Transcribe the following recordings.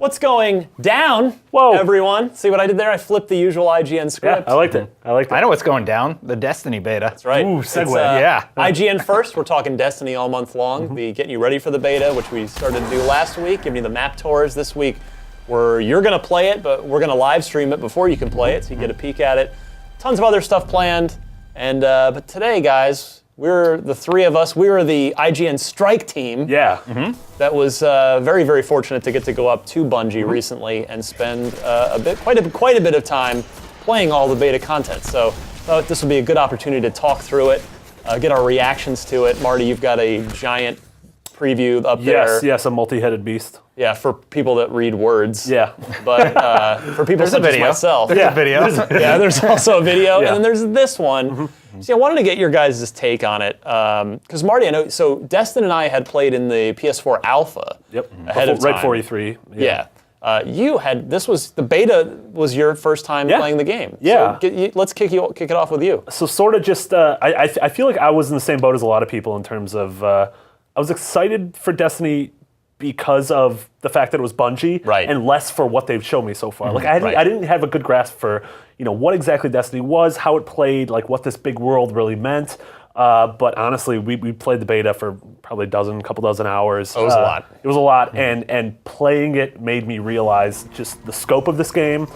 What's going down, everyone? See what I did there? I flipped the usual IGN script. Yeah, I liked it. I know what's going down. The Destiny beta. That's right. Ooh, segue. Yeah. IGN first. We're talking Destiny all month long. Be getting you ready for the beta, which we started to do last week, giving you the map tours this week, where you're going to play it, but we're going to live stream it before you can play it, so you get a peek at it. Tons of other stuff planned. And but today, guys, we're the three of us. We were the IGN strike team. Yeah. That was very, very fortunate to get to go up to Bungie recently and spend quite a bit of time playing all the beta content. So I thought this would be a good opportunity to talk through it, get our reactions to it. Marty, you've got a giant preview up there. Yes, a multi-headed beast. Yeah, for people that read words. Yeah. But for people such as myself. There's a video. Yeah, there's also a video, Yeah. and then there's this one. See, I wanted to get your guys' take on it, because Marty, I know, so Destin and I had played in the PS4 Alpha. Yep. Ahead of time. Right before E3. Yeah. The beta was your first time playing the game. Yeah. So let's kick it off with you. So sort of just, I feel like I was in the same boat as a lot of people in terms of, I was excited for Destiny because of the fact that it was Bungie, Right. and less for what they've shown me so far. Like I didn't have a good grasp for what exactly Destiny was, how it played, like what this big world really meant. But honestly, we played the beta for probably a couple dozen hours. It was a lot. It was a lot, and playing it made me realize just the scope of this game,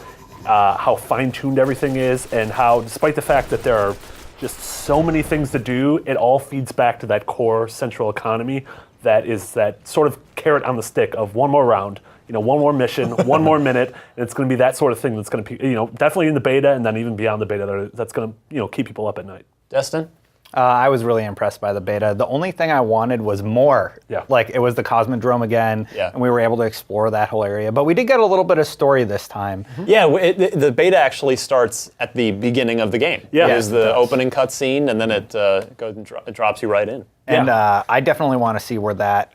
how fine-tuned everything is, and how, despite the fact that there are just so many things to do, it all feeds back to that core central economy that is that sort of carrot on the stick of one more round, one more mission, one more minute, and it's going to be that sort of thing that's going to be, definitely in the beta, and then even beyond the beta, that's going to, keep people up at night. Destin? I was really impressed by the beta. The only thing I wanted was more. Yeah. Like, it was the Cosmodrome again, and we were able to explore that whole area. But we did get a little bit of story this time. Yeah, the beta actually starts at the beginning of the game. Yeah. It is the opening cutscene, and then it goes and it drops you right in. And I definitely want to see where that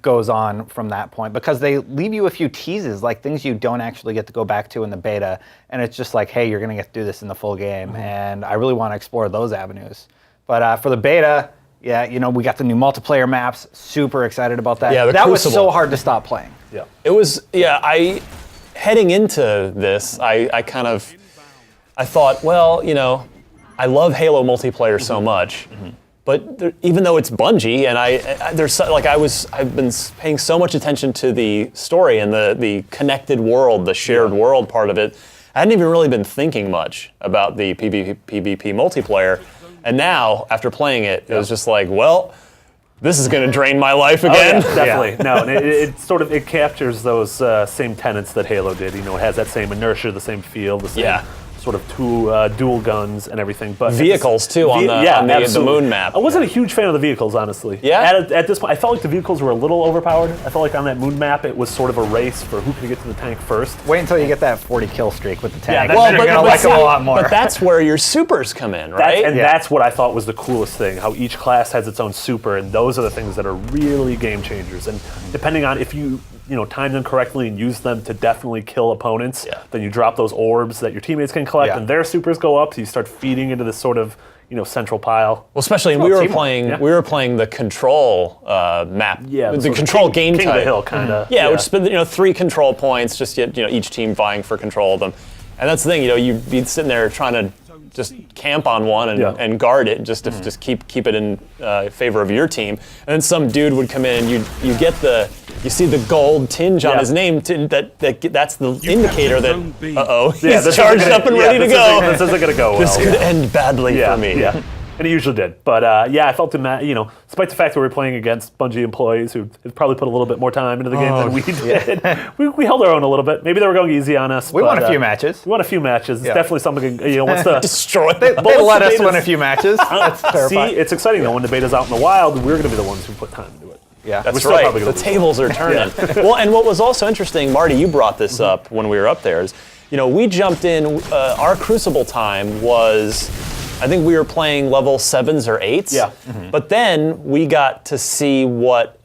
goes on from that point, because they leave you a few teases, like things you don't actually get to go back to in the beta. And it's just like, hey, you're going to get to do this in the full game. And I really want to explore those avenues. But for the beta, we got the new multiplayer maps. Super excited about that. Yeah, that was Crucible. so hard to stop playing. Yeah. It was, heading into this, I thought, well, I love Halo multiplayer so much, but even though it's Bungie, and I've been paying so much attention to the story and the connected world, the shared world part of it, I hadn't even really been thinking much about the PvP multiplayer. And now, after playing it, it was just like, well, this is going to drain my life again. Definitely. No, and it captures those same tenets that Halo did. It has that same inertia, the same feel, the same sort of two dual guns and everything. But vehicles too on the moon map. I wasn't a huge fan of the vehicles, honestly. Yeah. At this point, I felt like the vehicles were a little overpowered. I felt like on that moon map, it was sort of a race for who could get to the tank first. Wait until you get that 40 kill streak with the tank. Yeah, you're going to like them a lot more. But that's where your supers come in, right? That's what I thought was the coolest thing, how each class has its own super, and those are the things that are really game changers. And depending on if you time them correctly and use them to definitely kill opponents, then you drop those orbs that your teammates can collect, and their supers go up, so you start feeding into this sort of central pile. Well, especially we were playing the control map, the control game King type. of the Hill kind of. Which has been 3 control points, just each team vying for control of them, and that's the thing. You'd be sitting there trying to just camp on one and guard it, just to keep it in favor of your team, and then some dude would come in and you see the gold tinge on his name, that's the indicator that he's charged up and ready to go. This isn't going to go well. This could end badly for me. Yeah. And it usually did. But I felt despite the fact that we were playing against Bungie employees who had probably put a little bit more time into the game than we did, we held our own a little bit. Maybe they were going easy on us. We won a few matches. We won a few matches. It's definitely something, once the... Destroy. They let us win a few matches. That's terrifying. See, it's exciting though. When the beta's out in the wild, we're going to be the ones who put time into it. Yeah, that's right. The tables are turning. Well, and what was also interesting, Marty, you brought this up when we were up there, is we jumped in. Our Crucible time was, I think we were playing level 7s or 8s. Yeah. But then we got to see what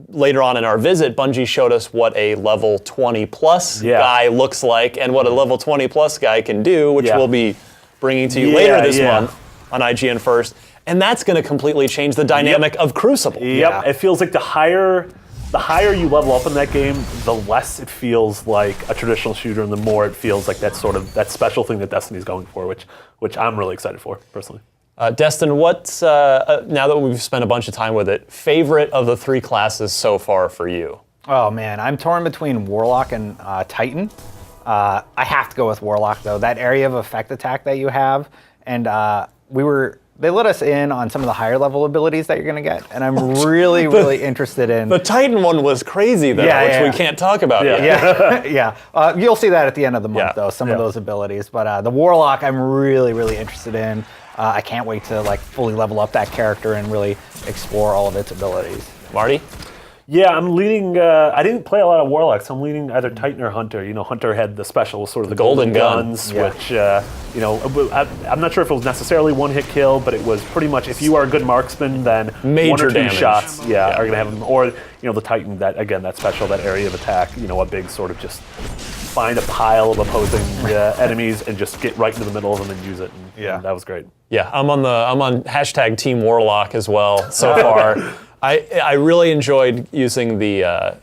later on in our visit, Bungie showed us what a level 20 plus guy looks like and what a level 20 plus guy can do, which we'll be bringing to you later this month on IGN First. And that's going to completely change the dynamic of Crucible. Yep. It feels like the higher the higher you level up in that game, the less it feels like a traditional shooter, and the more it feels like that special thing that Destiny's going for, which I'm really excited for personally. Destin, what's now that we've spent a bunch of time with it, favorite of the 3 classes so far for you? Oh man, I'm torn between Warlock and Titan. I have to go with Warlock though. That area of effect attack that you have, and they let us in on some of the higher level abilities that you're going to get, and I'm really interested in. The Titan one was crazy though, which we can't talk about yet. Yeah. You'll see that at the end of the month though, some of those abilities. But the Warlock, I'm really interested in. I can't wait to like fully level up that character and really explore all of its abilities. Marty? Yeah, I'm leaning. I didn't play a lot of Warlocks. So I'm leaning either Titan or Hunter. You know, Hunter had the special, sort of the golden guns, which I'm not sure if it was necessarily one-hit kill, but it was pretty much if you are a good marksman, then major 1 or 2 damage. shots, are going to have them. Or the Titan, that special, that area of attack. A big sort of just find a pile of opposing enemies and just get right into the middle of them and use it. And that was great. Yeah, I'm on hashtag Team Warlock as well so far. I really enjoyed using the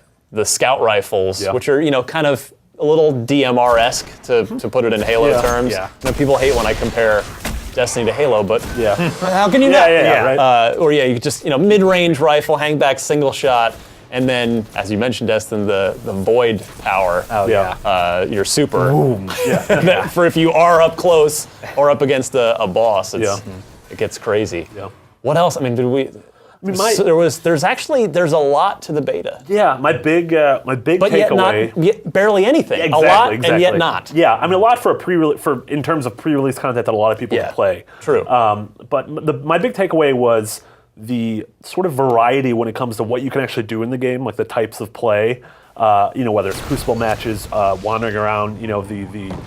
scout rifles, which are kind of a little DMR-esque to put it in Halo terms. Yeah. People hate when I compare Destiny to Halo, but how can you not? Right. You just mid-range rifle, hang back, single shot, and then as you mentioned, Destin, the void power. Your super. Boom. For if you are up close or up against a boss, it gets crazy. Yeah. What else? I mean, did we? There's a lot to the beta. Yeah, my big But takeaway. yet barely anything. Exactly, a lot and yet not. Yeah, I mean a lot for in terms of pre-release content that a lot of people can play. True. But my big takeaway was the sort of variety when it comes to what you can actually do in the game, like the types of play. Whether it's Crucible matches, wandering around, the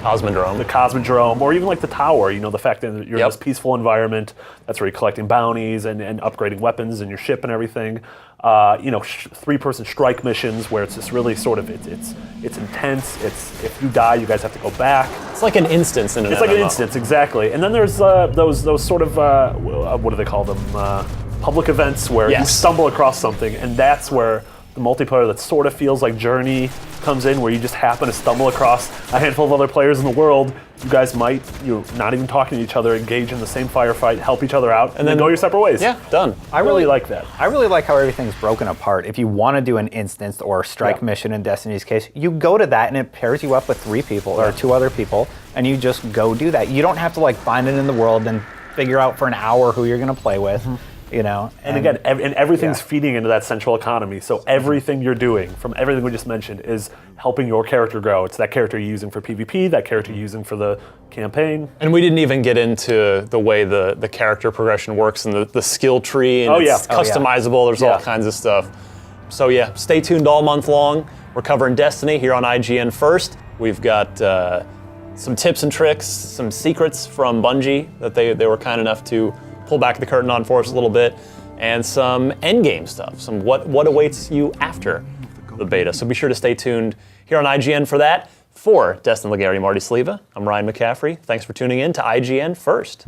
Cosmodrome, or even like the tower. The fact that you're in this peaceful environment. That's where you're collecting bounties and upgrading weapons and your ship and everything. 3-person strike missions where it's just really sort of it's intense. It's if you die, you guys have to go back. It's like an instance in an MMO. It's like an instance, exactly. And then there's those sort of what do they call them? Public events where you stumble across something, and that's where the multiplayer that sort of feels like Journey comes in, where you just happen to stumble across a handful of other players in the world. You guys might, not even talking to each other, engage in the same firefight, help each other out, and then go your separate ways. Yeah, done. I really like that. I really like how everything's broken apart. If you want to do an instance or strike mission in Destiny's case, you go to that and it pairs you up with 3 people or 2 other people, and you just go do that. You don't have to find it in the world and figure out for an hour who you're going to play with. And again, everything's feeding into that central economy. So everything you're doing, from everything we just mentioned, is helping your character grow. It's that character you're using for PvP, that character you're using for the campaign. And we didn't even get into the way the character progression works and the skill tree, and it's customizable. There's all kinds of stuff. So stay tuned all month long. We're covering Destiny here on IGN first. We've got some tips and tricks, some secrets from Bungie that they were kind enough to pull back the curtain on for us a little bit, and some endgame stuff, some what awaits you after the beta. So be sure to stay tuned here on IGN for that. For Destin Legary, Marty Sleva, I'm Ryan McCaffrey. Thanks for tuning in to IGN First.